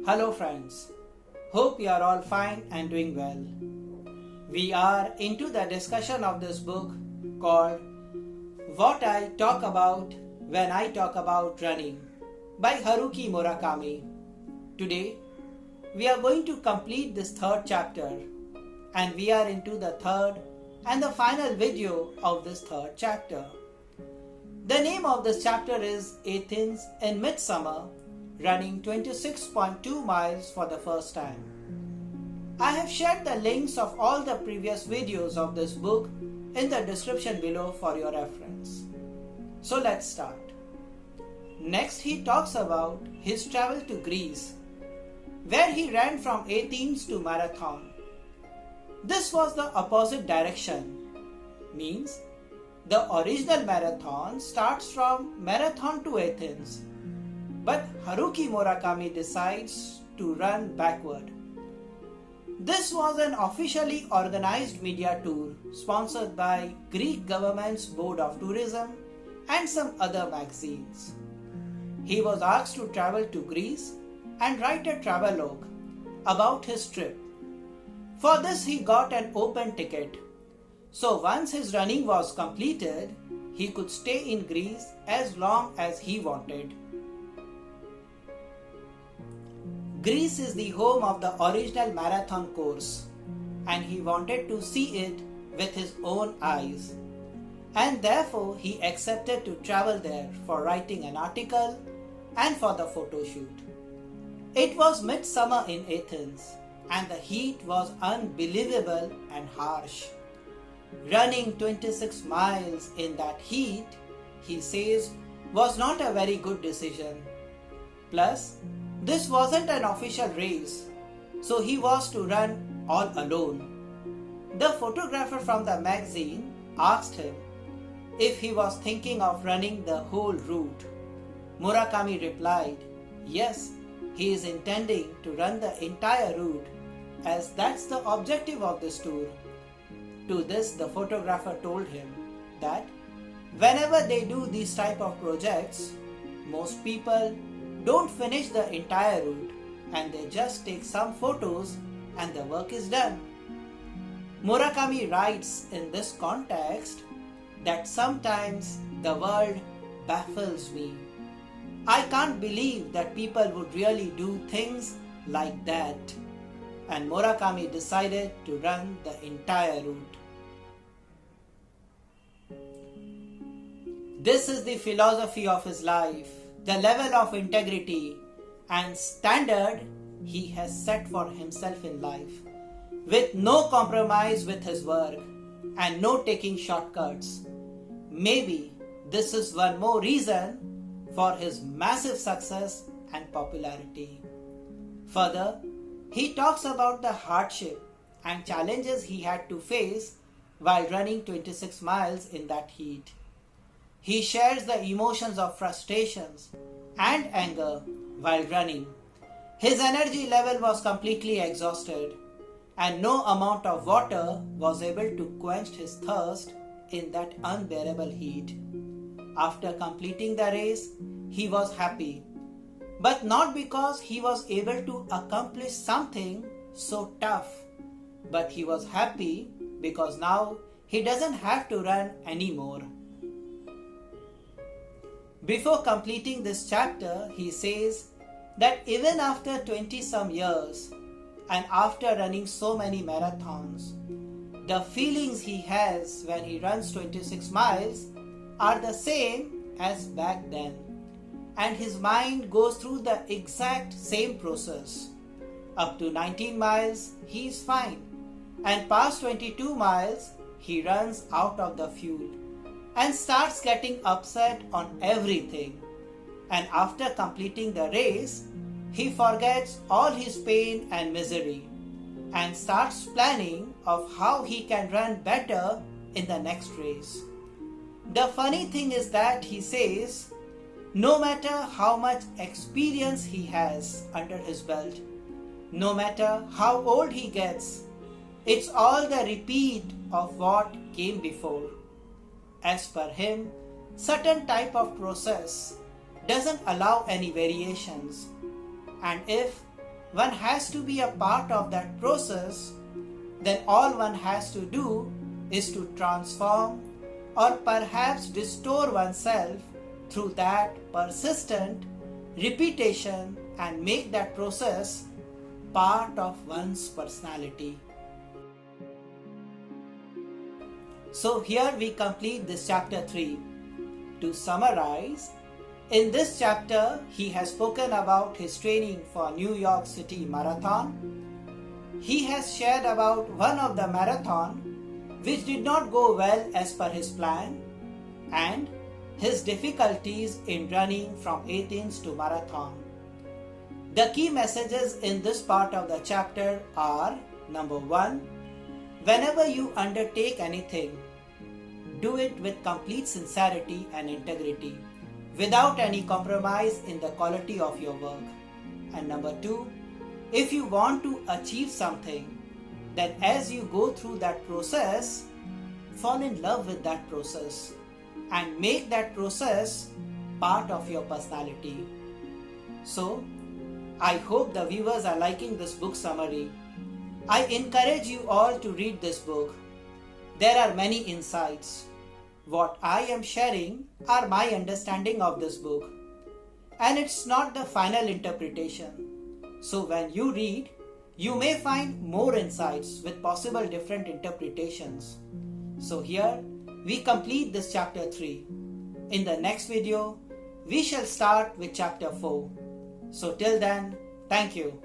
Hello friends, hope you are all fine and doing well. We are into the discussion of this book called What I Talk About When I Talk About Running by Haruki Murakami. Today, we are going to complete this third chapter and we are into the third and the final video of this third chapter. The name of this chapter is Athens in Midsummer, running 26.2 miles for the first time. I have shared the links of all the previous videos of this book in the description below for your reference. So let's start. Next he talks about his travel to Greece, where he ran from Athens to Marathon. This was the opposite direction, means the original marathon starts from Marathon to Athens, but Haruki Murakami decides to run backward. This was an officially organized media tour sponsored by Greek government's Board of Tourism and some other magazines. He was asked to travel to Greece and write a travelogue about his trip. For this he got an open ticket. So once his running was completed, he could stay in Greece as long as he wanted. Greece is the home of the original marathon course, and he wanted to see it with his own eyes. And therefore he accepted to travel there for writing an article and for the photo shoot. It was midsummer in Athens, and the heat was unbelievable and harsh. Running 26 miles in that heat, he says, was not a very good decision. Plus, this wasn't an official race, so he was to run all alone. The photographer from the magazine asked him if he was thinking of running the whole route. Murakami replied, yes, he is intending to run the entire route, as that's the objective of this tour. To this, the photographer told him that whenever they do these type of projects, most people don't finish the entire route and they just take some photos and the work is done. Murakami writes in this context that sometimes the world baffles me. I can't believe that people would really do things like that. And Murakami decided to run the entire route. This is the philosophy of his life, the level of integrity and standard he has set for himself in life, with no compromise with his work and no taking shortcuts. Maybe this is one more reason for his massive success and popularity. Further, he talks about the hardship and challenges he had to face while running 26 miles in that heat. He shares the emotions of frustrations and anger while running. His energy level was completely exhausted, and no amount of water was able to quench his thirst in that unbearable heat. After completing the race, he was happy, but not because he was able to accomplish something so tough, but he was happy because now he doesn't have to run anymore. Before completing this chapter, he says that even after 20-some years and after running so many marathons, the feelings he has when he runs 26 miles are the same as back then. And his mind goes through the exact same process. Up to 19 miles, he is fine. And past 22 miles, he runs out of the fuel and starts getting upset on everything. And after completing the race, he forgets all his pain and misery and starts planning of how he can run better in the next race. The funny thing is that he says, no matter how much experience he has under his belt, no matter how old he gets, it's all the repeat of what came before. As per him, certain type of process doesn't allow any variations, and if one has to be a part of that process, then all one has to do is to transform or perhaps restore oneself through that persistent repetition and make that process part of one's personality. So here we complete this chapter 3. To summarize, in this chapter he has spoken about his training for New York City Marathon. He has shared about one of the marathon which did not go well as per his plan and his difficulties in running from Athens to Marathon. The key messages in this part of the chapter are: number 1, whenever you undertake anything, do it with complete sincerity and integrity, without any compromise in the quality of your work. And number 2, if you want to achieve something, then as you go through that process, fall in love with that process and make that process part of your personality. So, I hope the viewers are liking this book summary. I encourage you all to read this book. There are many insights. What I am sharing are my understanding of this book, and it's not the final interpretation. So when you read, you may find more insights with possible different interpretations. So here we complete this chapter 3. In the next video, we shall start with chapter 4. So till then, thank you.